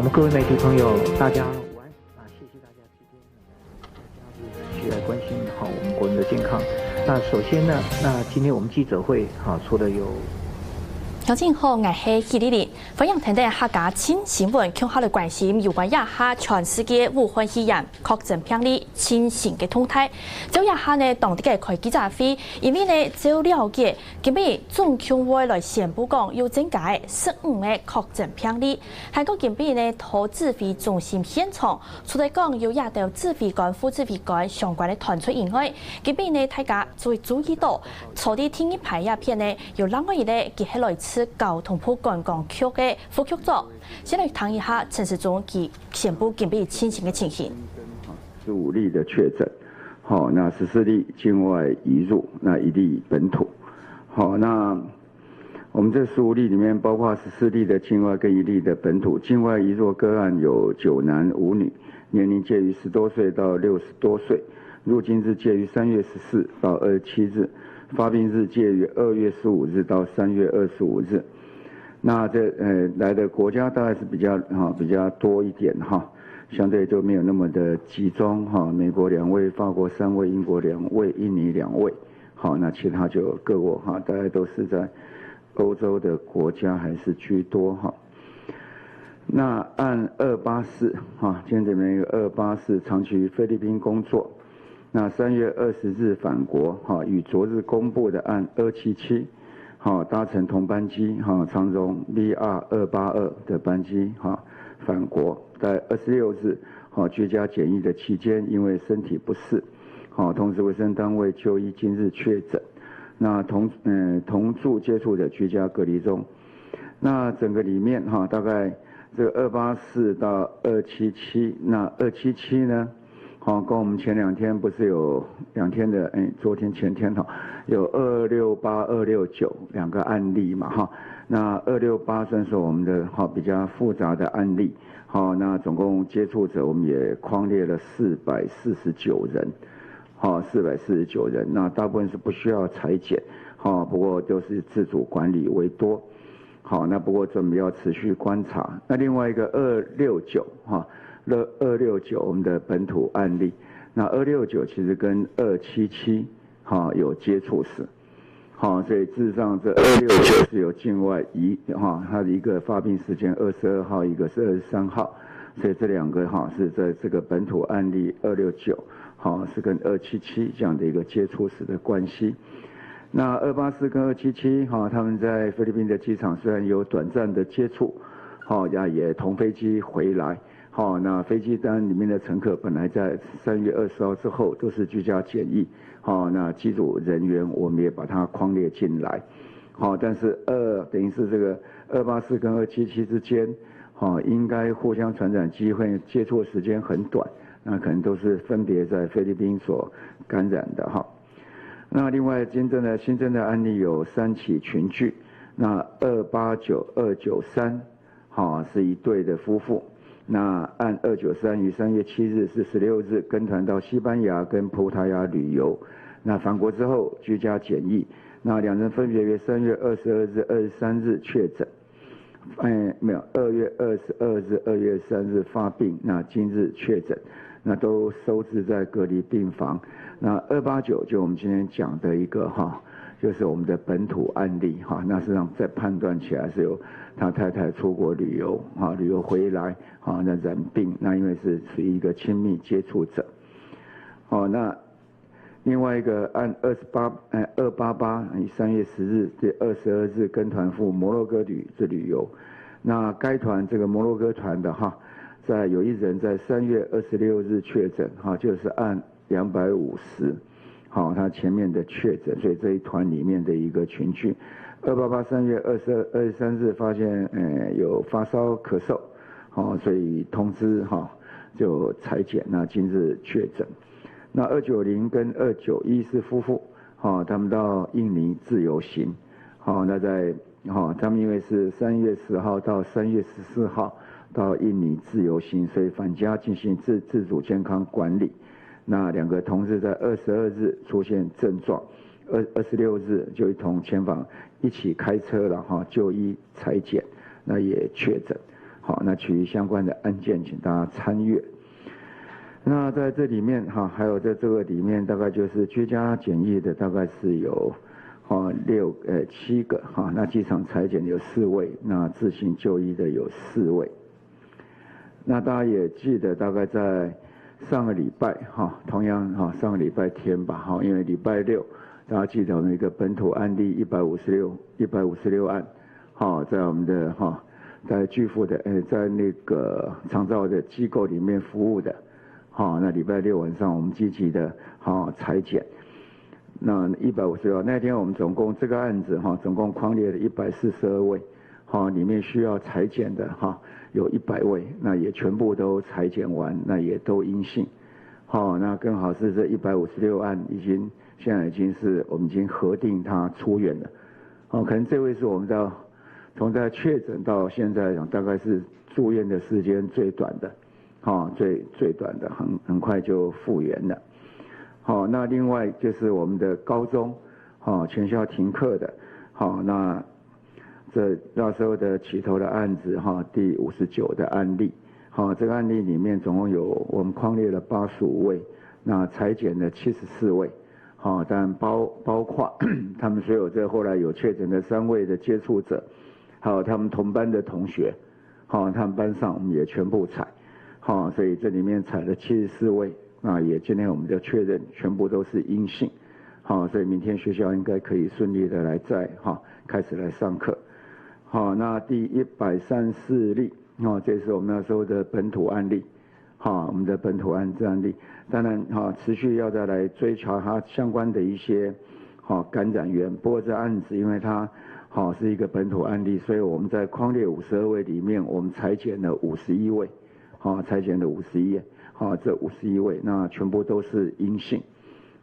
们各位媒体朋友，大家午安谢谢大家今天持续来关心我们国人的健康。那首先呢，今天我们记者会除了有。邱正好，我是纪丽丽。欢迎听到客家新新闻，向下来关心有关亚下全世界武汉肺炎确诊病例新型嘅动态。就亚下呢，当地嘅开记者会，因为呢，就了解，今日中共会来宣布讲有增加15个确诊病例。韩国今日呢，到指挥中心现场，除了讲有亚到指挥官、副指挥官相关嘅团出以外，今日呢，大家最注意到，坐啲天一排鸦片呢，有两位呢，佢喺来自交通部观光局嘅副局长，先来谈一下陈时中佢宣布今日清醒嘅情形。15例的确诊，那14例境外移入，那1例本土。那我们这15例里面，包括14例的境外跟1例的本土。境外移入个案有9男5女，年龄介于10多岁到60多岁，入境日介于3月14到27日。发病日介于2月15日到3月25日，那这来的国家大概是比较多一点相对就没有那么的集中美国2位，法国3位，英国2位，印尼2位，那其他就各国大概都是在欧洲的国家还是居多那按284今天这边一个284，长期于菲律宾工作。那3月20日返国，与昨日公布的案277，搭乘同班机，长荣 BR282的班机，返国。在26日，居家检疫的期间，因为身体不适，通知卫生单位就医，今日确诊。那同住接触者居家隔离中。那整个里面大概这个284到277，那277呢？跟我们前2天不是有2天的，昨天前天有268、269两个案例嘛那268算是我们的比较复杂的案例，那总共接触者我们也匡列了449人，449人，那大部分是不需要采检，不过都是自主管理为多，那不过准备要持续观察。那另外一个269269我们的本土案例，那269其实跟277有接触史，所以事实上这269是有境外移它的一个发病时间22号，一个是23号，所以这两个是在这个本土案例269是跟277这样的一个接触史的关系。那284跟277他们在菲律宾的机场虽然有短暂的接触，也同飞机回来。那飞机单里面的乘客本来在3月20号之后都是居家检疫，那机组人员我们也把它匡列进来，但是等于是这个284跟277之间，应该互相传染机会接触时间很短，那可能都是分别在菲律宾所感染的那另外新增的案例有3起群聚，那289、293是一对的夫妇。那按293于3月7日至16日跟团到西班牙跟葡萄牙旅游，那返国之后居家检疫，那2人分别于3月22日、23日确诊，没有2月22日、2月3日发病，那今日确诊，那都收治在隔离病房。那289就我们今天讲的一个就是我们的本土案例那实际上在判断起来是有他太太出国旅游旅游回来那染病，那因为是属于一个亲密接触者那另外一个按288以3月10日至22日跟团赴摩洛哥旅游，那该团这个摩洛哥团的在有一人在3月26日确诊就是按250他前面的确诊，所以这一团里面的一个群聚，288 3月23日发现有发烧咳嗽，所以通知就采检，那今日确诊。那290跟291是夫妇，他们到印尼自由行，那在他们因为是3月10号到3月14号到印尼自由行，所以返家进行自主健康管理。那2个同事在22日出现症状，26日就一同前往，一起开车了就医采检，那也确诊。好，那其余相关的案件，请大家参阅。那在这里面哈，还有在这个里面，大概就是居家检疫的，大概是有7个哈，那机场采检有4位，那自行就医的有4位。那大家也记得，大概在上个礼拜哈，同样哈上个礼拜天吧哈，因为礼拜6，大家记得我们一个本土案例156案，好，在我们的哈，在巨富的在那个长照的机构里面服务的。好，那礼拜6晚上我们积极的采检，那156那天我们总共这个案子总共匡列了142位，里面需要采检的有100位，那也全部都采检完，那也都阴性，那更好是这156案现在已经是我们已经核定他出院了，可能这位是我们从在确诊到现在大概是住院的时间最短的。最短的很快就复原了。好，那另外就是我们的高中，全校停课的，那那时候的起头的案子，第59的案例，这个案例里面总共有我们匡列了85位，那采检的74位，但包括他们所有后来有确诊的3位的接触者，还有他们同班的同学，他们班上我们也全部采。所以这里面采了74位，那也今天我们就确认全部都是阴性，所以明天学校应该可以顺利的开始来上课。那第134例，这是我们那时候的本土案例，我们的本土案例，当然持续要再来追查它相关的一些感染源。不过这案子因为它是一个本土案例，所以我们在匡列52位里面，我们采检了51位。采检的51，这51位，那全部都是阴性，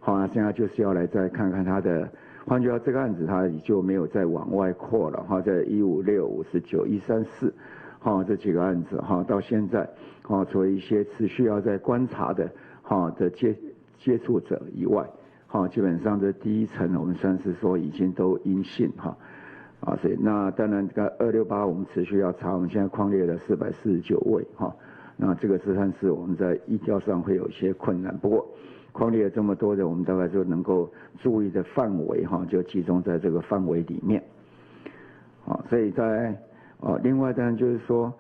那现在就是要来再看看他的，换句话说，这个案子他也就没有再往外扩了，在156、59、134，这几个案子，到现在，除了一些持续要在观察的，接触者以外，基本上这第一层我们算是说已经都阴性，所以那当然这个268我们持续要查，我们现在匡列了449位，那这个算是我们在疫调上会有一些困难，不过匡列了这么多的，我们大概就能够注意的范围就集中在这个范围里面，所以在另外当然就是说，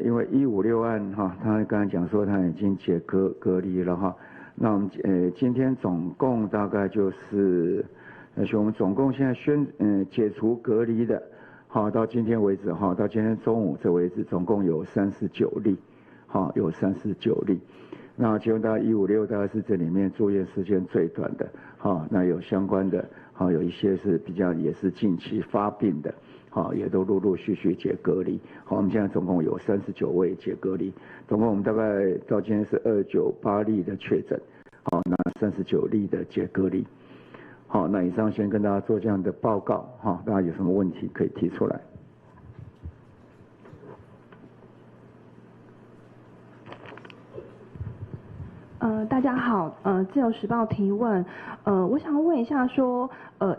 因为156案他刚才讲说他已经解隔离了那我们今天总共大概就是我们总共现在解除隔离的，到今天为止到今天中午这为止总共有39例。有39例，那其中大概156大概是这里面住院时间最短的，那有相关的，有一些是比较也是近期发病的，也都陆陆续续解隔离，我们现在总共有39位解隔离，总共我们大概到今天是298例的确诊，那39例的解隔离，那以上先跟大家做这样的报告，大家有什么问题可以提出来。大家好，自由时报提问，我想问一下说，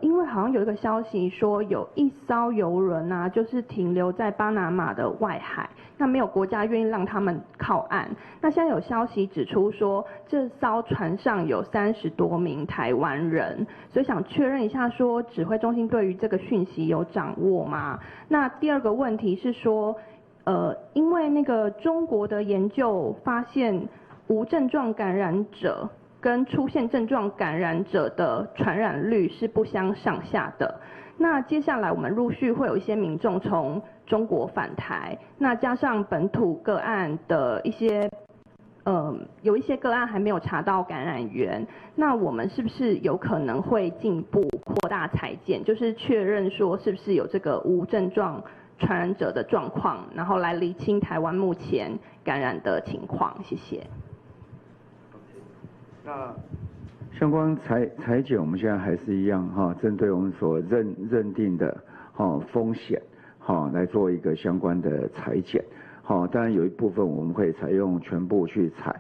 因为好像有一个消息说有一艘邮轮啊，就是停留在巴拿马的外海，那没有国家愿意让他们靠岸。那现在有消息指出说，这艘船上有30多名台湾人，所以想确认一下说，指挥中心对于这个讯息有掌握吗？那第二个问题是说，因为那个中国的研究发现，无症状感染者跟出现症状感染者的传染率是不相上下的。那接下来我们陆续会有一些民众从中国返台，那加上本土个案的一些，有一些个案还没有查到感染源，那我们是不是有可能会进一步扩大采检，就是确认说是不是有这个无症状传染者的状况，然后来厘清台湾目前感染的情况？谢谢。那相关采检，我们现在还是一样针对我们所认定的风险来做一个相关的采检当然有一部分我们会采用全部去采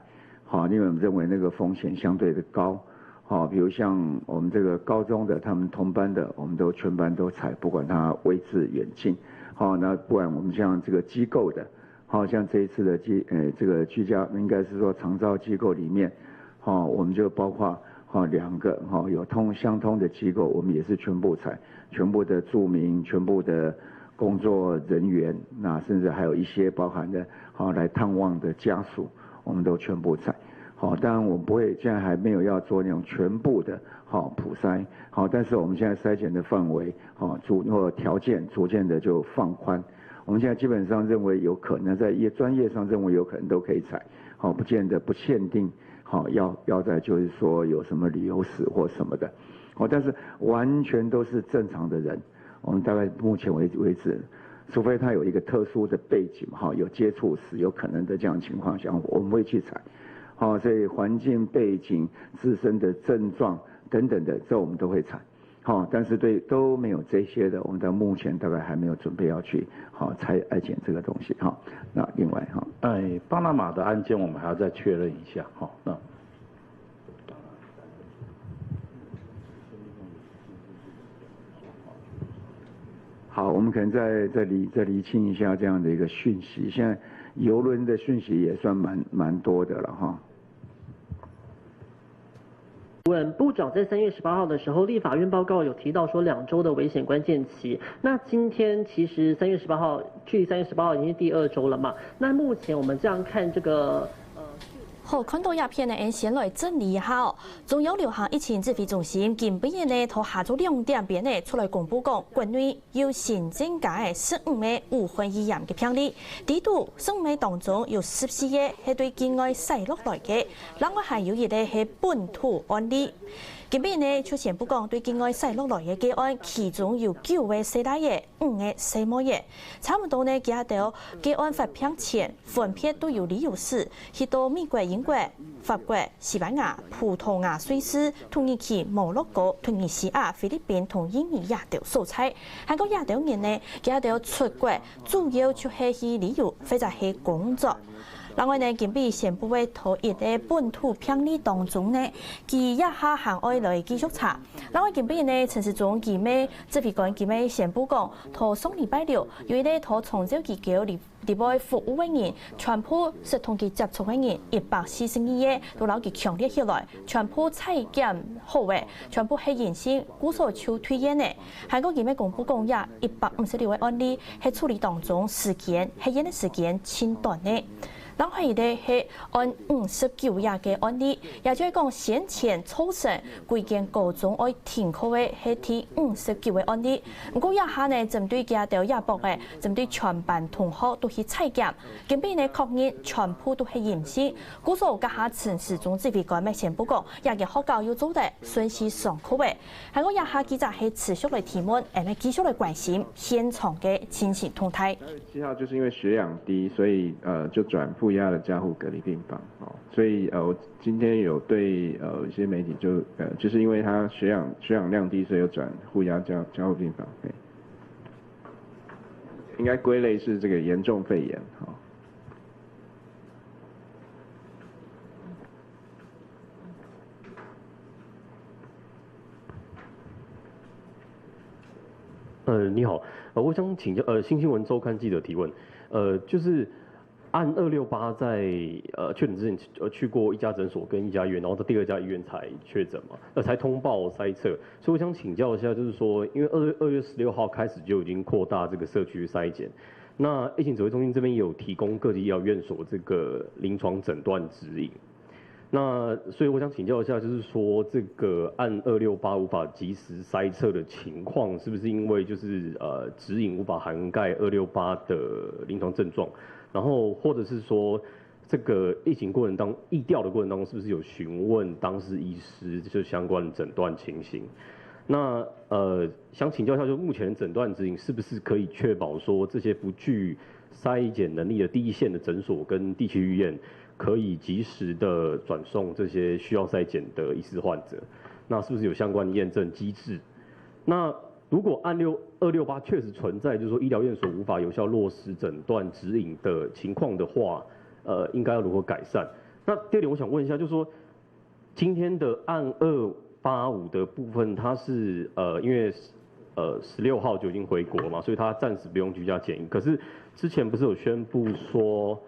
因为我们认为那个风险相对的高比如像我们这个高中的他们同班的，我们都全班都采，不管他位置远近那不管我们像这个机构的好像这一次的这个居家应该是说长照机构里面，我们就包括2个有相通的机构，我们也是全部采，全部的住民，全部的工作人员，那甚至还有一些包含的来探望的家属，我们都全部采。当然我们不会，现在还没有要做那种全部的普筛，但是我们现在筛检的范围或条件逐渐的就放宽。我们现在基本上认为有可能在专业上认为有可能都可以采，不见得不限定，要在就是说有什么旅游史或什么的，但是完全都是正常的人，我们大概目前为止，除非他有一个特殊的背景，有接触史有可能的这样的情况下，我们会去采。所以环境背景、自身的症状等等的，这我们都会采。但是都没有这些的，我们到目前大概还没有准备要去采检这个东西。那另外巴拿马的案件我们还要再确认一下。那好，我们可能再厘清一下这样的一个讯息。现在邮轮的讯息也算蛮多的了问部长在3月18号的时候，立法院报告有提到说2周的危险关键期。那今天其实3月18号，距离3月18号已经是第2周了嘛？那目前我们这样看这个。好，看到鸦片呢，先来整理一下哦。中央流行疫情指挥中心近半夜呢，从下晝2點邊呢出來公布講，國內有新增加嘅15名武漢肺炎嘅病例，呢度15名當中有14個係對境外採落來嘅，另外還有一個係本土案例。今日呢，就宣布講對境外採落來嘅個案，其中有9位4大爺，5個4摩爺，差唔多呢，加到個案發病前分別都有旅遊史，去到美國、英國、法國、西班牙、葡萄牙、瑞士、土耳其、摩洛哥、突尼西亞、菲律賓同印尼亞洲所採。韓國亞洲人呢，加到出國主要就係去旅遊或者係工作。另外呢，今日宣布嘅頭一個本土病例當中呢，佢一下行愛來繼續查。另外今日呢，陳時中佢咩指揮官佢咩宣布講，頭上禮拜六有一個頭長照機構裡外服務嘅人，全部是同佢接觸嘅人142個，都攞佢強烈起來，全部採檢好嘅，全部係陰性，無所求推驗嘅。韓國佢咩公布講也156位案例喺處理當中時間係驗嘅時間輕短嘅。另外一個係按59日嘅案例，也就係講先前初審規間高中愛停課嘅係第59個案例。不過一下呢，針對家長亞博嘅，針對全班同學都去採檢，今邊呢確認全部都係陰性。故所家下陳時中指揮官咩宣布講，也嘅學校要做得順時上課嘅。喺我一下記者係持續嚟提問，誒繼續嚟關心現場嘅情形動態。7號就是因為血氧低，所以就轉負壓的加護隔離病房，所以我今天有對一些媒體就是因為他血氧量低，所以有轉負壓加護病房，應該歸類是這個嚴重肺炎。你好，我想請教新新聞週刊記者提問，就是按268在確診之前去過一家診所跟一家醫院，然後到第2家醫院才確診嘛，才通報篩測，所以我想請教一下，就是說，因為2月16號開始就已經擴大這個社區篩檢，那疫情指揮中心這邊也有提供各級醫療院所這個臨床診斷指引。那所以我想請教一下，就是說這個按268無法及時篩測的情況，是不是因為就是指引無法涵蓋268的臨床症狀？然後或者是說，這個疫情過程疫調的過程當中，是不是有詢問當事醫師就相關的診斷情形？那想請教一下，就目前的診斷指引是不是可以確保說這些不具篩檢能力的第一線的診所跟地區醫院，可以及時的轉送這些需要篩檢的疑似患者，那是不是有相關的驗證機制？那如果按268確實存在，就是說醫療院所無法有效落實診斷指引的情況的話，應該要如何改善？那第二點，我想問一下，就是說今天的按285的部分，它是因為16号就已经回国了嘛，所以他暂时不用居家检疫。可是之前不是有宣布说，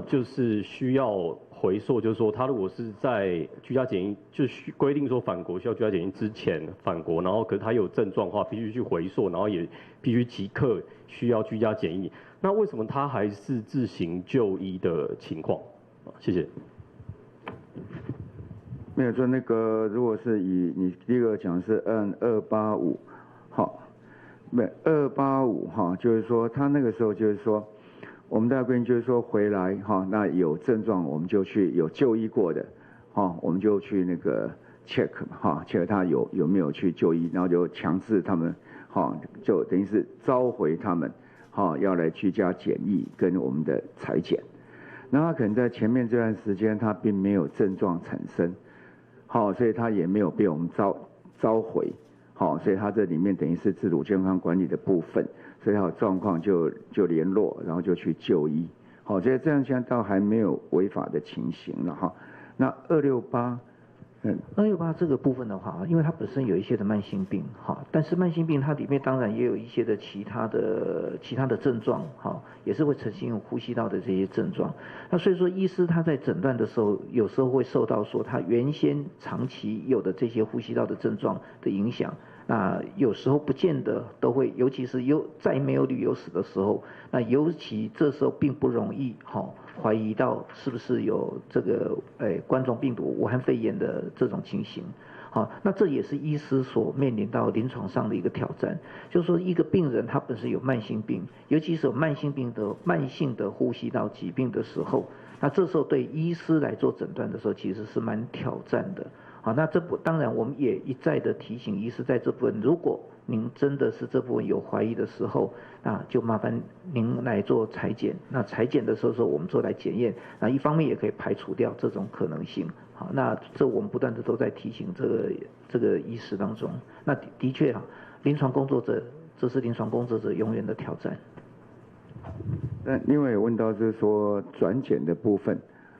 就是需要回溯，就是说他如果是在居家检疫，就是规定说返国需要居家检疫之前返国，然后可是他有症状的话，必须去回溯，然后也必须即刻需要居家检疫。那为什么他还是自行就医的情况？谢谢。没有说那个，如果是以你第一个讲是按285，好，没285哈，就是说他那个时候就是说，我们大规定就是说回来哈，那有症状我们就去有就医过的，哈，我们就去那个 check 哈，check 他有没有去就医，然后就强制他们哈，就等于是召回他们哈，要来居家检疫跟我们的采检。那他可能在前面这段时间他并没有症状产生，好，所以他也没有被我们召回，好，所以他这里面等于是自主健康管理的部分，所以他有状况就联络，然后就去就医，好，所以这样现在倒还没有违法的情形了哈。那268。268这个部分的话，因为它本身有一些的慢性病，哈，但是慢性病它里面当然也有一些的其他的症状，哈，也是会呈现有呼吸道的这些症状。那所以说，医师他在诊断的时候，有时候会受到说他原先长期有的这些呼吸道的症状的影响。那有时候不见得都会，尤其是在没有旅游史的时候，那尤其这时候并不容易怀疑到是不是有这个冠状病毒、武汉肺炎的这种情形。好，那这也是医师所面临到临床上的一个挑战，就是说一个病人他本身有慢性病，尤其是有慢性的呼吸道疾病的时候，那这时候对医师来做诊断的时候，其实是蛮挑战的。好，那当然我们也一再的提醒医师，在这部分，如果您真的是这部分有怀疑的时候，那就麻烦您来做采检。那采检的时候我们做来检验，那一方面也可以排除掉这种可能性。好，那这我们不断的都在提醒这个医师当中。那的确啊，临床工作者，这是临床工作者永远的挑战。那另外有问到就是说转检的部分。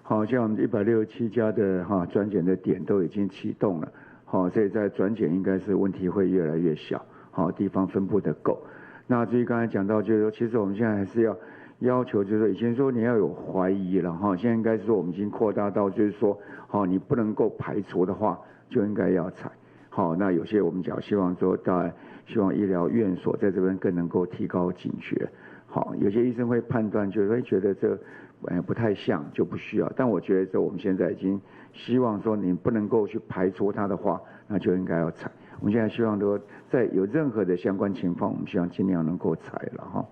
好像我们167家的转检的点都已经启动了，好，所以在转检应该是问题会越来越小，好，地方分布的够。那至于刚才讲到就是说，其实我们现在还是要求就是说，以前说你要有怀疑了哈，现在应该是说我们已经扩大到就是说，好，你不能够排除的话，就应该要采。好，那有些我们讲希望说，当然希望医疗院所在这边更能够提高警觉。好，有些医生会判断就是会觉得这不太像就不需要，但我觉得这我们现在已经希望说你不能够去排除它的话，那就应该要采。我们现在希望说在有任何的相关情况，我们希望尽量能够采了哈。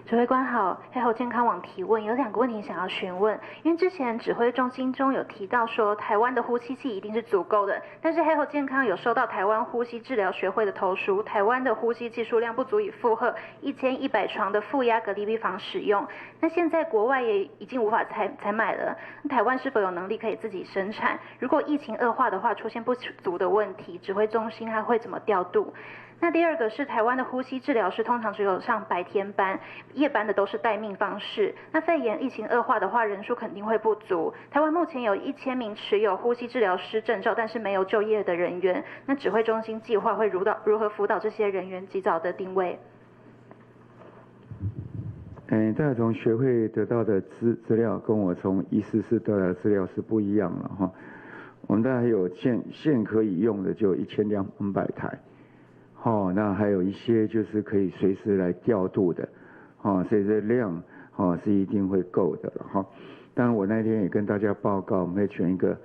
指挥官好，黑猴健康网提问，有2个问题想要询问。因为之前指挥中心中有提到说，台湾的呼吸器一定是足够的，但是黑猴健康有收到台湾呼吸治疗学会的投诉，台湾的呼吸器数量不足以负荷1100床的负压隔离病房使用。那现在国外也已经无法采买了，台湾是否有能力可以自己生产？如果疫情恶化的话，出现不足的问题，指挥中心它会怎么调度？那第2个是台湾的呼吸治疗师通常只有上白天班，夜班的都是待命方式。那肺炎疫情恶化的话，人数肯定会不足。台湾目前有1000名持有呼吸治疗师证照但是没有就业的人员，那指挥中心计划会如何辅导这些人员及早的定位？大家从学会得到的资料跟我从医师室得到的资料是不一样了哈。我们大概有现可以用的就1200台。好，那还有一些就是可以随时来调度的，好，所以这量是一定会够的了哈。当然我那天也跟大家报告，我们会选一个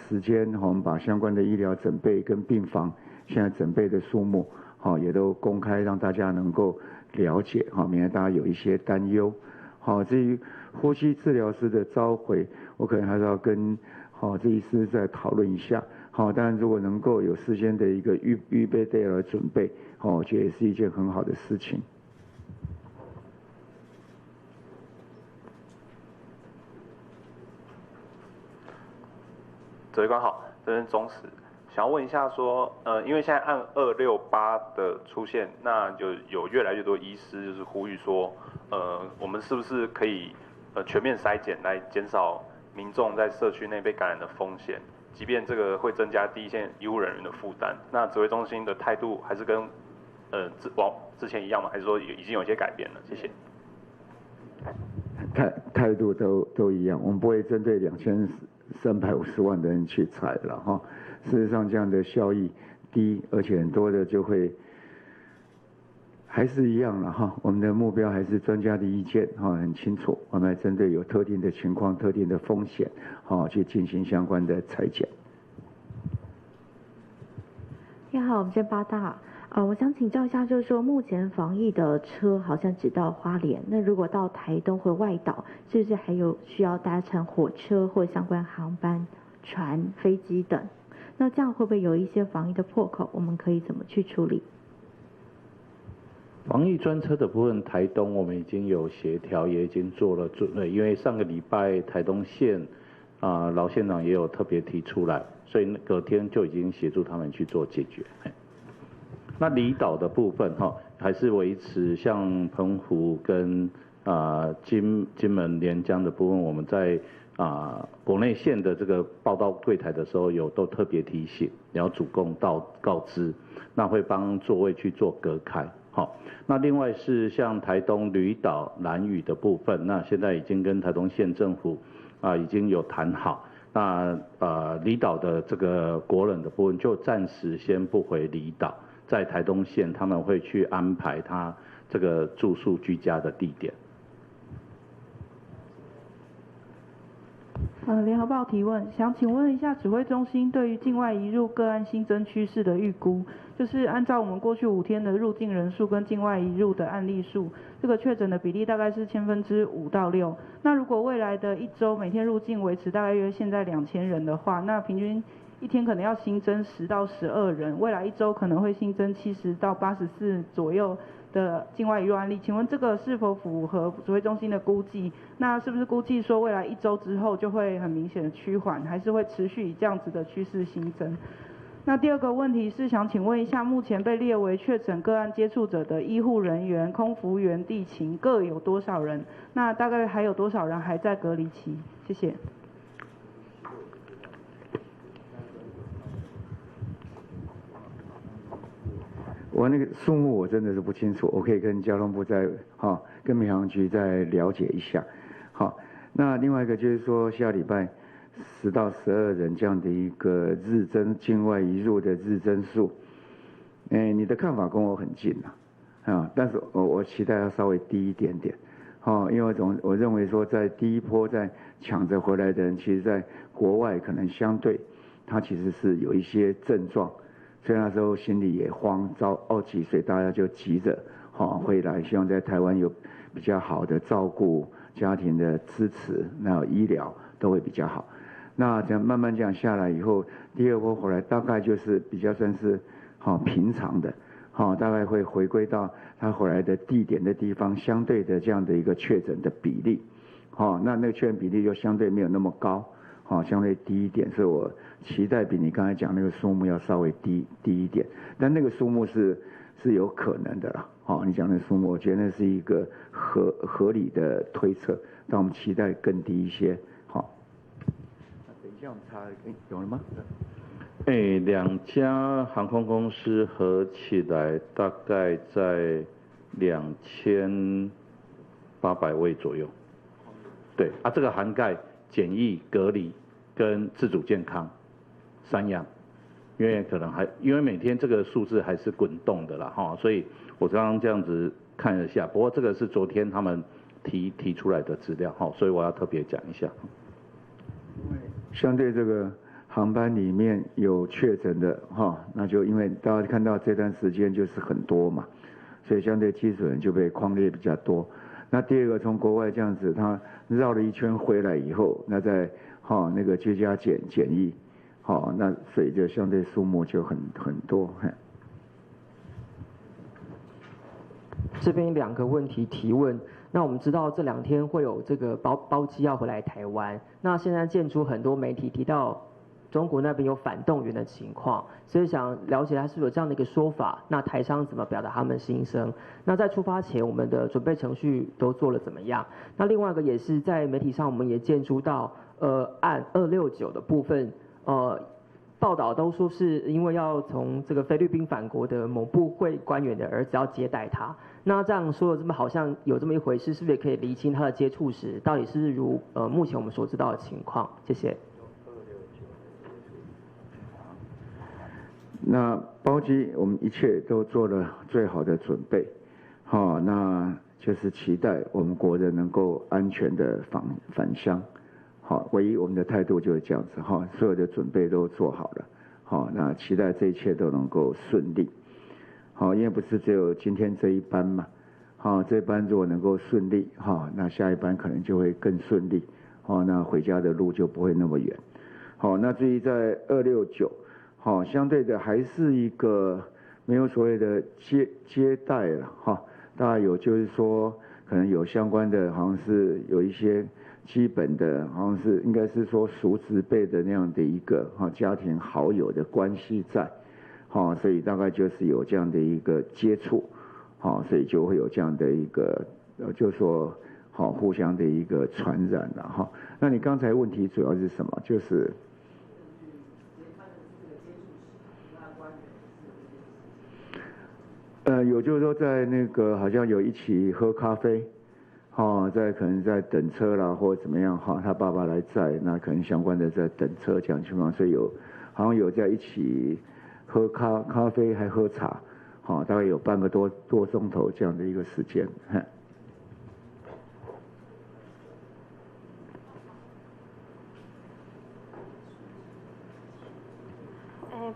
时间，我们把相关的医疗准备跟病房现在准备的数目，也都公开让大家能够了解，免得大家有一些担忧。好，至于呼吸治疗师的召回，我可能还是要跟这医师再讨论一下。好，当然如果能够有事先的一个预备队来准备，我觉得也是一件很好的事情。指挥官好，这边中时想要问一下说，因为现在案268的出现，那就有越来越多医师就是呼吁说，我们是不是可以全面筛检来减少民众在社区内被感染的风险？即便这个会增加第一线医护人员的负担，那指挥中心的态度还是跟之前一样吗？还是说已经有一些改变了？谢谢。态度都一样，我们不会针对2350万的人去采了哈。事实上，这样的效益低，而且很多的就会还是一样了哈。我们的目标还是专家的意见哈，很清楚，我们来针对有特定的情况、特定的风险，哈，去进行相关的裁剪。你好，我们先8大。我想请教一下，就是说目前防疫的车好像只到花莲，那如果到台东或外岛，是不是还有需要搭乘火车或相关航班、船、飞机等？那这样会不会有一些防疫的破口？我们可以怎么去处理？防疫专车的部分，台东我们已经有协调，也已经做了准备，因为上个礼拜台东县老县长也有特别提出来，所以隔天就已经协助他们去做解决。那离岛的部分还是维持像澎湖跟金门连江的部分，我们在国内线的这个报到柜台的时候都特别提醒，你要主动告知，那会帮座位去做隔开。那另外是像台东离岛兰屿的部分，那现在已经跟台东县政府已经有谈好，那离岛的这个国人的部分就暂时先不回离岛。在台东县，他们会去安排他这个住宿居家的地点。联合报提问，想请问一下指挥中心对于境外移入个案新增趋势的预估，就是按照我们过去5天的入境人数跟境外移入的案例数，这个确诊的比例大概是5%到6%。那如果未来的1周每天入境维持大概约现在2000人的话，那平均1天可能要新增10到12人，未来1周可能会新增70到84左右的境外移入案例，请问这个是否符合指挥中心的估计？那是不是估计说未来1周之后就会很明显的趋缓，还是会持续以这样子的趋势新增？那第二个问题是想请问一下，目前被列为确诊个案接触者的医护人员、空服员、地勤各有多少人？那大概还有多少人还在隔离期？谢谢。我那个数目我真的是不清楚，我可以跟交通部跟民航局再了解一下。好，那另外一个就是说下礼拜10到12人这样的一个日增境外移入的日增数，你的看法跟我很近但是我期待要稍微低一点点，因为我认为说在第一波在抢着回来的人，其实在国外可能相对他其实是有一些症状。所以那时候心里也慌，着急，所以大家就急着回来，希望在台湾有比较好的照顾、家庭的支持，那医疗都会比较好。那这样慢慢这样下来以后，第二波回来大概就是比较算是平常的，大概会回归到他回来的地点的地方相对的这样的一个确诊的比例，那个确诊比例就相对没有那么高。相对低一点，所以我期待比你刚才讲那个数目要稍微低一点，但那个数目是有可能的啦。你讲的数目，我觉得那是一个合理的推测，但我们期待更低一些。等一下我们查有了吗？2家航空公司合起来大概在2800位左右。对这个涵盖检疫、隔离跟自主健康3样，因为每天这个数字还是滚动的啦所以我刚刚这样子看了一下，不过这个是昨天他们提出来的资料所以我要特别讲一下。相对这个航班里面有确诊的那就因为大家看到这段时间就是很多嘛，所以相对基础人就被匡列比较多。那第二个从国外这样子，他绕了一圈回来以后，那在那个居家检疫，那所以就相对数目就很多。这边2个问题提问。那我们知道这2天会有这个包机要回来台湾，那现在建出很多媒体提到中国那边有反动员的情况，所以想了解他是不是有这样的一个说法，那台商怎么表达他们心声？那在出发前，我们的准备程序都做了怎么样？那另外一个也是在媒体上，我们也见诸到，按269的部分，报道都说是因为要从这个菲律宾返国的某部会官员的儿子要接待他。那这样说的这么好像有这么一回事，是不是也可以厘清他的接触史到底是如目前我们所知道的情况？谢谢。那包机我们一切都做了最好的准备，好，那就是期待我们国人能够安全的返乡，好，唯一我们的态度就是这样子，哈，所有的准备都做好了，好，那期待这一切都能够顺利，好，因为不是只有今天这一班嘛，好，这一班如果能够顺利，哈，那下一班可能就会更顺利，好，那回家的路就不会那么远，好，那至于在269。好，相对的还是一个没有所谓的接待了哈，大概有就是说可能有相关的，好像是有一些基本的，好像是应该是说叔侄辈的那样的一个家庭好友的关系在，好，所以大概就是有这样的一个接触，好，所以就会有这样的一个就是说好互相的一个传染了哈。那你刚才问题主要是什么？就是。有就是说在那个好像有一起喝咖啡，在可能在等车啦或者怎么样哈，他爸爸来载，那可能相关的在等车这样情况，所以好像有在一起喝咖啡还喝茶，大概有半个多钟头这样的一个时间。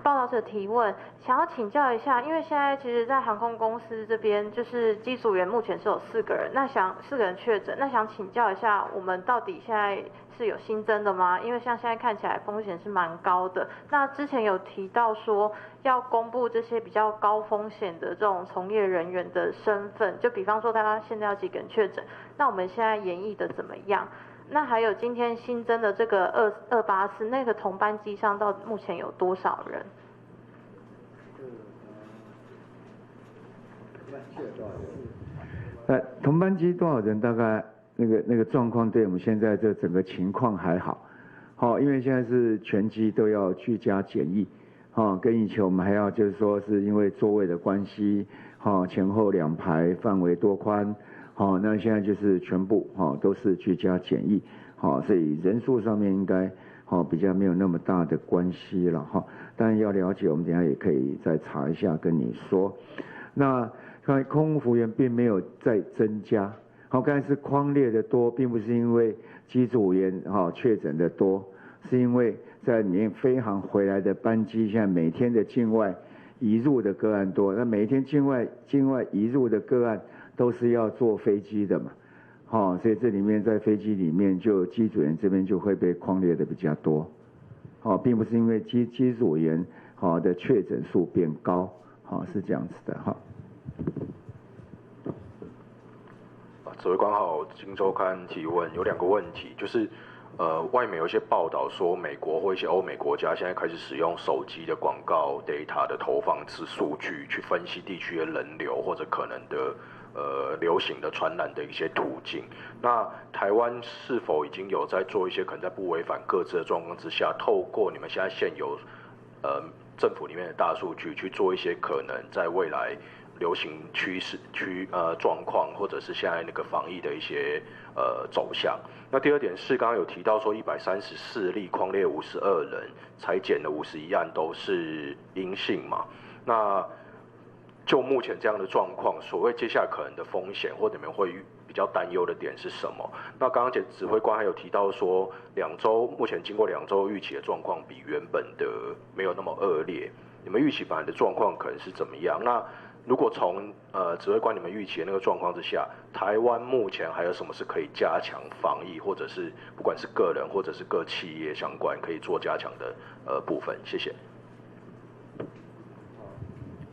报道者提问，想要请教一下，因为现在其实，在航空公司这边，就是机组员目前是有4个人，那4个人确诊，那想请教一下，我们到底现在是有新增的吗？因为像现在看起来风险是蛮高的。那之前有提到说要公布这些比较高风险的这种从业人员的身份，就比方说他现在有几个人确诊，那我们现在演绎的怎么样？那还有今天新增的这个284那个同班机上到目前有多少人？同班机多少人？大概那个状况，对我们现在这整个情况还好，好，因为现在是全机都要居家检疫，跟以前我们还要就是说是因为座位的关系，前后2排范围多宽。好，那现在就是全部都是居家检疫，所以人数上面应该比较没有那么大的关系了哈。当然要了解，我们等一下也可以再查一下跟你说。那刚才空服员并没有再增加，刚才是匡列的多，并不是因为机组员确诊的多，是因为在里面飞航回来的班机，现在每天的境外移入的个案多，那每一天境外移入的个案。都是要坐飞机的嘛，所以这里面在飞机里面就机组员这边就会被匡列的比较多，并不是因为机组员的确诊数变高，是这样子的哈。指挥官好，今周刊提问有2个问题，就是外面有一些报道说美国或一些欧美国家现在开始使用手机的广告 data 的投放数据去分析地区的人流或者可能的。流行的传染的一些途径，那台湾是否已经有在做一些可能在不违反各自的状况之下，透过你们现在现有政府里面的大数据去做一些可能在未来流行趋势状况，或者是现在那个防疫的一些走向？那第2点是刚刚有提到说134例匡列52人，裁检的51案都是阴性嘛？那就目前这样的状况，所谓接下来可能的风险或你们会比较担忧的点是什么？那刚刚指挥官还有提到说目前经过2周预期的状况比原本的没有那么恶劣，你们预期本来的状况可能是怎么样？那如果从指挥官你们预期的那个状况之下，台湾目前还有什么是可以加强防疫，或者是不管是个人或者是各企业相关可以做加强的部分？谢谢。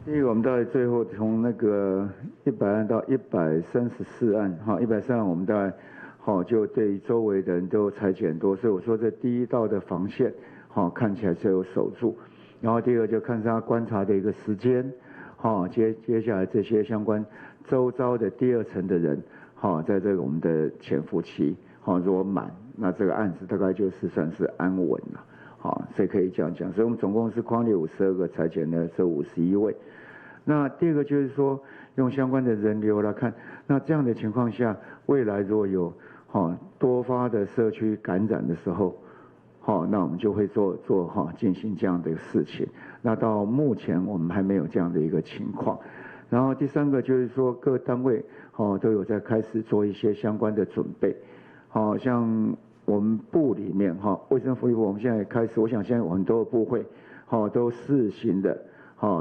第一个，我们大概最后从那个100案到134案，134案我们大概就对周围的人都裁减多，所以我说这第一道的防线，看起来是有守住。然后第二个就看是他观察的一个时间，接下来这些相关周遭的第二层的人，在这个我们的潜伏期，如果满，那这个案子大概就是算是安稳了，所以可以这样讲。所以我们总共是匡列52个，裁减了这51位。那第二个就是说，用相关的人流来看，那这样的情况下，未来如果有多发的社区感染的时候，那我们就会进行这样的事情。那到目前我们还没有这样的一个情况。然后第三个就是说，各单位都有在开始做一些相关的准备。像我们部里面卫生福利部，我们现在也开始，我想现在很多的部会都试行的，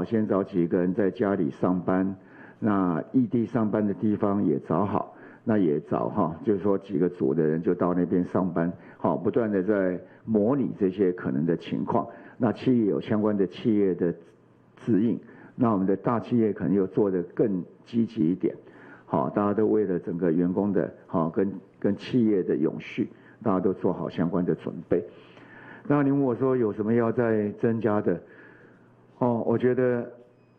先找几个人在家里上班，那异地上班的地方也找好。那也找就是说几个组的人就到那边上班，不断的在模拟这些可能的情况。那企业有相关的企业的指引，那我们的大企业可能又做得更积极一点，大家都为了整个员工的跟企业的永续，大家都做好相关的准备。那您问我说有什么要再增加的？我觉得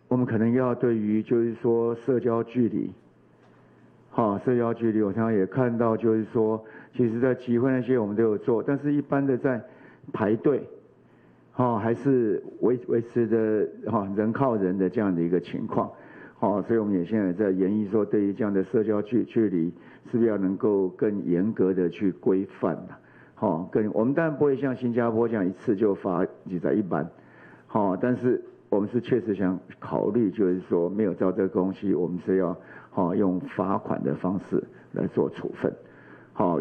我们可能要对于就是说社交距离。社交距离，我常常也看到，就是说，其实在集会那些我们都有做，但是一般的在排队，还是维持着人靠人的这样的一个情况，所以我们也现在在研议说，对于这样的社交距离，是不是要能够更严格的去规范呢？我们当然不会像新加坡这样一次就罚100万，但是我们是确实想考虑，就是说没有照这个东西，我们是要用罚款的方式来做处分，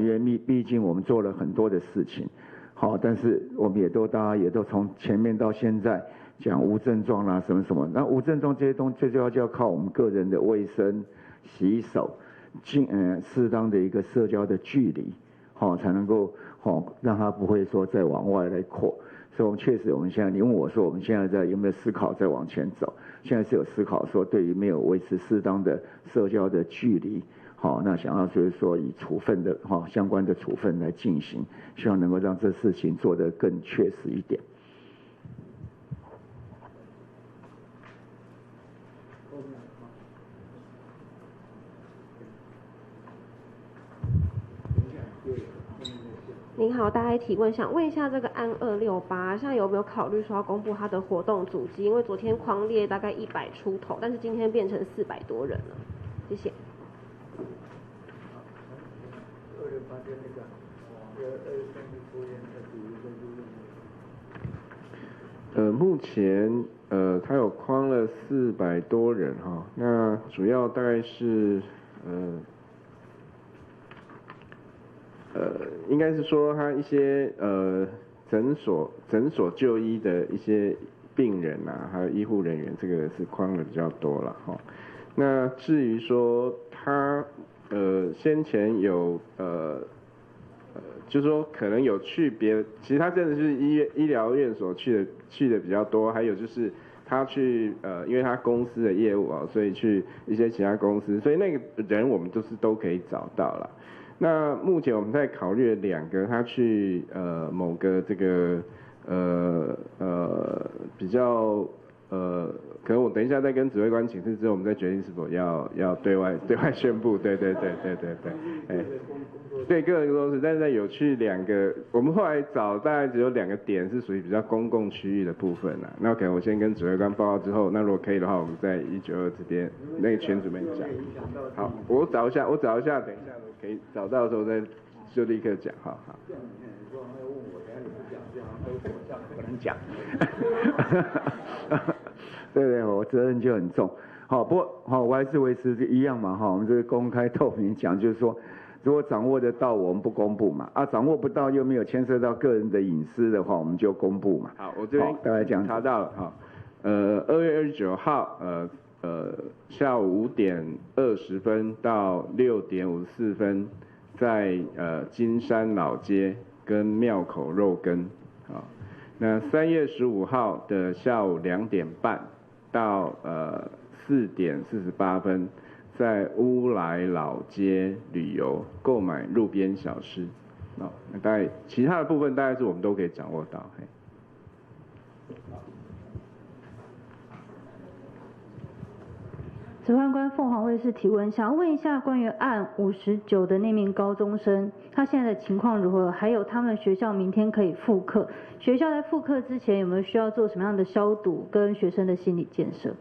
因为毕竟我们做了很多的事情，但是我们大家也都从前面到现在讲无症状啦什么，那无症状这些东西最主要就要靠我们个人的卫生、洗手、适当的一个社交的距离，才能够让它不会说再往外来扩。所以我们确实，我们现在你问我说，我们现在有没有思考再往前走？现在是有思考说，对于没有维持适当的社交的距离，那想要就是说以处分的相关的处分来进行，希望能够让这事情做得更确实一点。您好，大家提问，想问一下这个案268，现在有没有考虑说要公布它的活动足迹？因为昨天匡列大概100出头，但是今天变成400多人了。谢谢。目前他有匡了400多人那主要大概是应该是说他一些诊所就医的一些病人还有医护人员，这个是匡的比较多了那至于说他先前有就是说可能有去其实他真的是医疗院所去的比较多，还有就是他去因为他公司的业务所以去一些其他公司，所以那个人我们都可以找到了。那目前我们在考虑2个，他去某个这个比较可能我等一下再跟指挥官请示之后，我们再决定是否要对外宣布。对，对各人工作室，但是有去2个，我们后来找大概只有2个点是属于比较公共区域的部分那可能我先跟指挥官报告之后，那如果可以的话，我们在192这边那个群组里面讲。好，我找一下，等一下我可以找到的时候就立刻讲。好。不能讲，对，我责任就很重。不过我还是维持一样嘛我们这个公开透明讲，就是说，如果掌握得到，我们不公布嘛掌握不到又没有牵涉到个人的隐私的话，我们就公布嘛。好，我这边大概讲查到了2月29号下午5点20分到6点54分，在金山老街跟庙口肉羹那3月15号的下午2点半到4点48分，在乌来老街旅游购买路边小吃那大概其他的部分大概是我们都可以掌握到。指挥官凤凰卫视提问，想要问一下关于案59的那名高中生，他现在的情况如何？还有他们学校明天可以复课，学校在复课之前有没有需要做什么样的消毒跟学生的心理建设？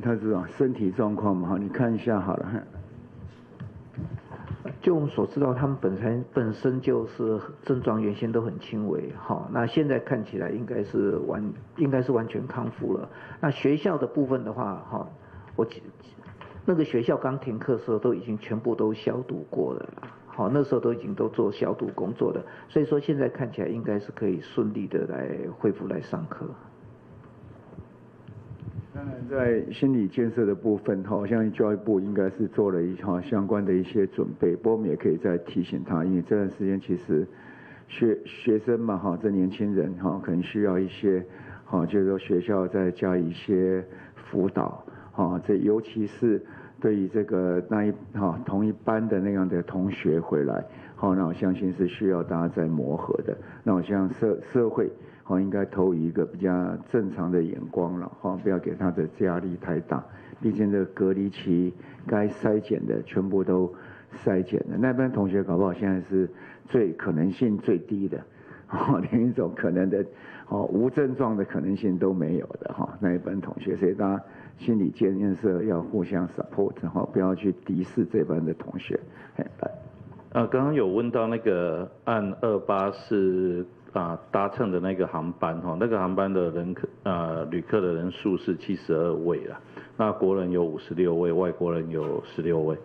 他是身体状况嘛，你看一下好了。就我们所知道，他们本身就是症状原先都很轻微，好，那现在看起来应该是完全康复了。那学校的部分的话，哈，那个学校刚停课的时候都已经全部都消毒过了，好，那时候都已经都做消毒工作了，所以说现在看起来应该是可以顺利的来恢复来上课。当然，在心理建设的部分，好像教育部应该是做了相关的一些准备，不过我们也可以再提醒他，因为这段时间其实学生嘛，这年轻人可能需要一些，就是说学校再加一些辅导，这尤其是对于这个同一班的那样的同学回来，那我相信是需要大家在磨合的。那我想社会。应该投以一个比较正常的眼光了，不要给他的压力太大。毕竟这个隔离期该筛检的全部都筛检了，那班同学搞不好现在是可能性最低的，连一种可能的无症状的可能性都没有的那一班同学，所以大家心理建设要互相 support， 不要去敌视这班的同学。刚刚有问到那个案28是。搭乘的那个航班那个航班的旅客的人数是72位啦，那国人有56位，外国人有16位。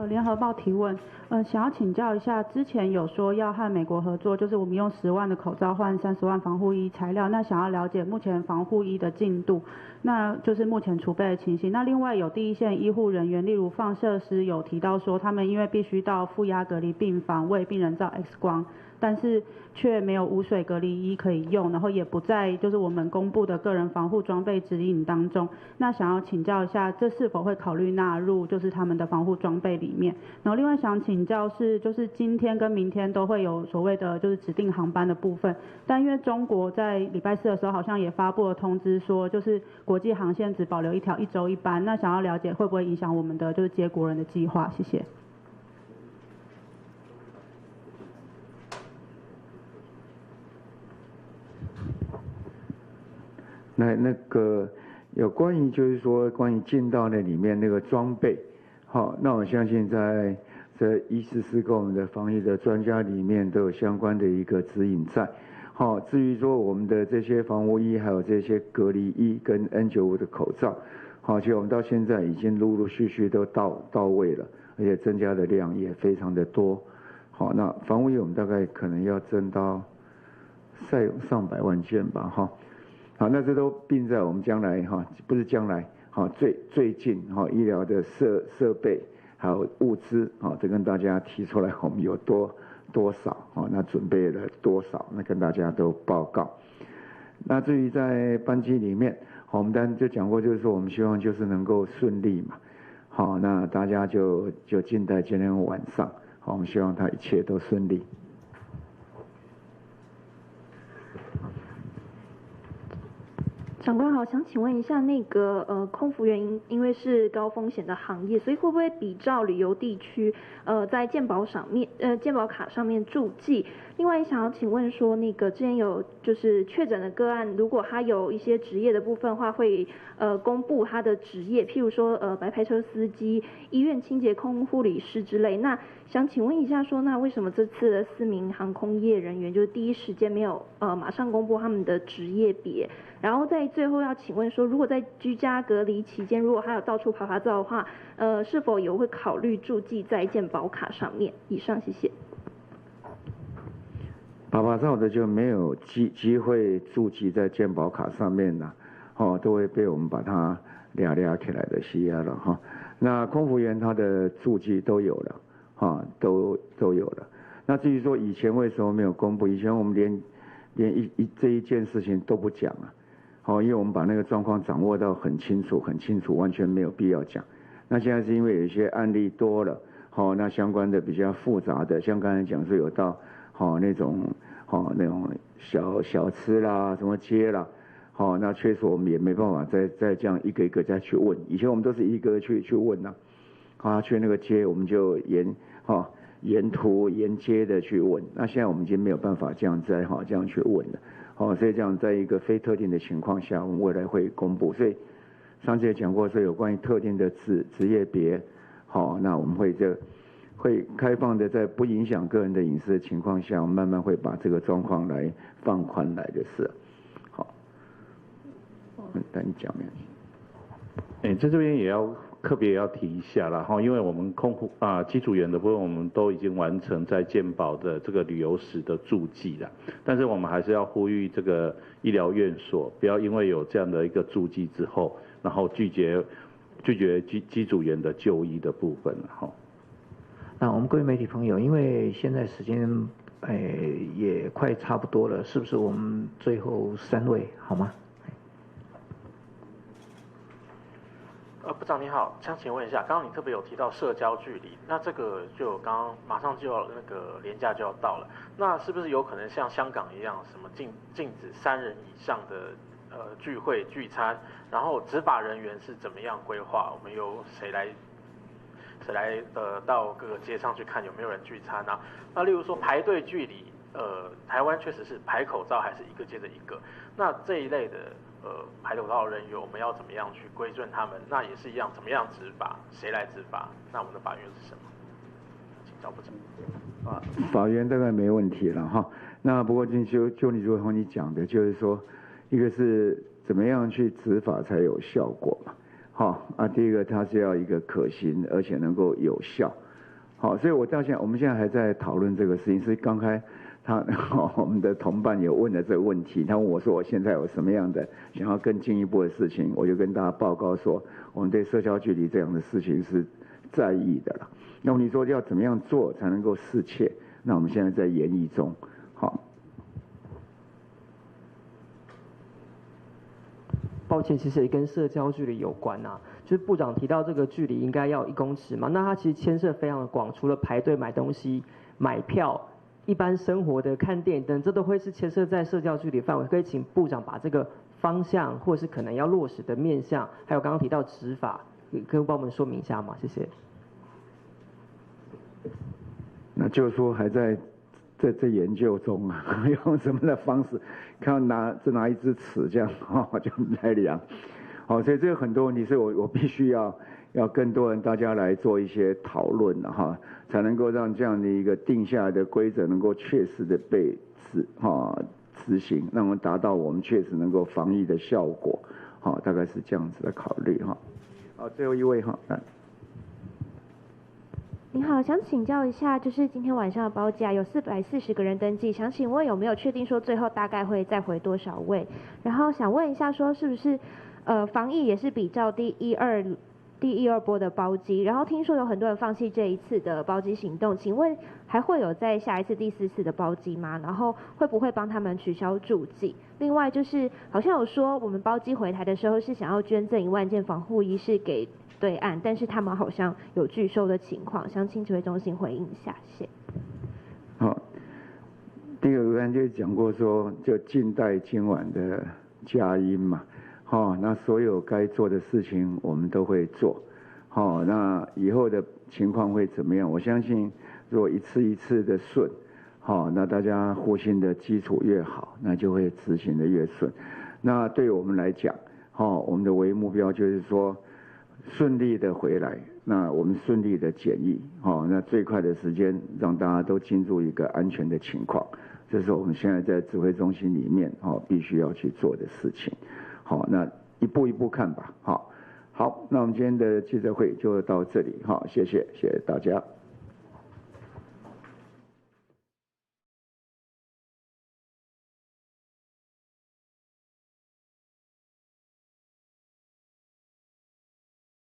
联合报提问，想要请教一下，之前有说要和美国合作，就是我们用10万的口罩换30万防护衣材料，那想要了解目前防护衣的进度，那就是目前储备的情形。那另外有第一线医护人员，例如放射师有提到说，他们因为必须到负压隔离病房为病人照 X 光，但是却没有无水隔离衣可以用，然后也不在就是我们公布的个人防护装备指引当中。那想要请教一下，这是否会考虑纳入就是他们的防护装备里面？然后另外想请教是，就是今天跟明天都会有所谓的就是指定航班的部分，但因为中国在礼拜4的时候好像也发布了通知说，就是国际航线只保留一条1周1班，那想要了解会不会影响我们的就是接国人的计划？谢谢。那个有关于就是说关于进到那里面那个装备，那我相信在这144跟我们的防疫的专家里面都有相关的一个指引在。至于说我们的这些防护衣，还有这些隔离衣跟 N95的口罩，其实我们到现在已经陆陆续续都到位了，而且增加的量也非常的多。那防护衣我们大概可能要增到上百万件吧，好，那这都并在我们将来不是将来最近医疗的设备还有物资这跟大家提出来我们有多少那准备了多少，那跟大家都报告。那至于在班机里面，我们当然就讲过，就是说我们希望就是能够顺利嘛，那大家就静待今天晚上，我们希望他一切都顺利。长官好，想请问一下，那个空服员因为是高风险的行业，所以会不会比照旅游地区在健保卡上面注记？另外想要请问说，那个之前有就是确诊的个案，如果他有一些职业的部分的话，会公布他的职业，譬如说白牌车司机、医院清洁工、护理师之类。那想请问一下说，那为什么这次的4名航空业人员就是第一时间没有马上公布他们的职业别？然后在最后要请问说，如果在居家隔离期间，如果还有到处拍照的话，是否也会考虑注记在健保卡上面？以上，谢谢。拍照的就没有机会注记在健保卡上面了，都会被我们把它俩起来的吸压了那空服员他的注记都有了，都有了。那至于说以前为什么没有公布？以前我们连这一件事情都不讲因为我们把那个状况掌握到很清楚，完全没有必要讲。那现在是因为有一些案例多了，好，那相关的比较复杂的，像刚才讲说有到那种小吃啦，什么街啦，那确实我们也没办法再这样一个一个再去问。以前我们都是一个去问呐，去那个街我们就沿途沿街的去问。那现在我们已经没有办法这样这样去问了，所以这样在一个非特定的情况下，我们未来会公布。所以上次也讲过说有关于特定的职业别，那我们会开放的，在不影响个人的隐私的情况下，我们慢慢会把这个状况来放宽来的事。好，等你讲没有？在这边也要特别要提一下啦，因为我们机组员的部分，我们都已经完成在健保的这个旅游史的注记了，但是我们还是要呼吁这个医疗院所不要因为有这样的一个注记之后，然后拒绝机组员的就医的部分了。那我们各位媒体朋友，因为现在时间也快差不多了，是不是我们最后3位好吗？部长你好，想请问一下，刚刚你特别有提到社交距离，那这个就刚刚马上就要那个连假就要到了，那是不是有可能像香港一样，什么禁止3人以上的聚会聚餐，然后执法人员是怎么样规划？我们由谁来到各个街上去看有没有人聚餐啊？那例如说排队距离，台湾确实是排口罩还是一个接着一个，那这一类的排口罩人员我们要怎么样去规准他们？那也是一样，怎么样执法？谁来执法？那我们的法源是什么？请教部长。法源大概没问题了哈。那不过就你如同你讲的，就是说，一个是怎么样去执法才有效果嘛。第一个它是要一个可行而且能够有效。所以我们现在还在讨论这个事情，是刚开我们的同伴也问了这个问题，他问我说我现在有什么样的想要更进一步的事情，我就跟大家报告说，我们对社交距离这样的事情是在意的了。那么你说要怎么样做才能够适切？那我们现在在研议中。抱歉，其实也跟社交距离有关啊。就是部长提到这个距离应该要1公尺嘛，那它其实牵涉非常的广，除了排队买东西、买票、一般生活的看电影等，这都会是牵涉在社交距离范围。可以请部长把这个方向，或是可能要落实的面向，还有刚刚提到执法，可以帮我们说明一下吗？谢谢。那就是说还在研究中啊，用什么的方式，看拿一支尺这样就来量，所以这个很多问题，所以我必须要更多人大家来做一些讨论才能够让这样的一个定下来的规则能够确实的被执行，让我们达到我们确实能够防疫的效果，大概是这样子的考虑最后一位来。您好，想请教一下，就是今天晚上的包机有440个人登记，想请问有没有确定说最后大概会再回多少位？然后想问一下说是不是防疫也是比照第一二波的包机，然后听说有很多人放弃这一次的包机行动，请问还会有在下一次第4次的包机吗？然后会不会帮他们取消注记？另外就是好像有说我们包机回台的时候是想要捐赠1万件防护衣是给对岸，但是他们好像有拒收的情况，想请指挥中心回应一下，谢谢。第一个我刚才就讲过说，就静待今晚的佳音嘛，那所有该做的事情我们都会做，那以后的情况会怎么样？我相信，如果一次一次的顺，那大家互信的基础越好，那就会执行的越顺。那对我们来讲，我们的唯一目标就是说，顺利的回来，那我们顺利的检疫，那最快的时间让大家都进入一个安全的情况，这是我们现在在指挥中心里面必须要去做的事情。那一步一步看吧。好，那我们今天的记者会就到这里，谢谢大家。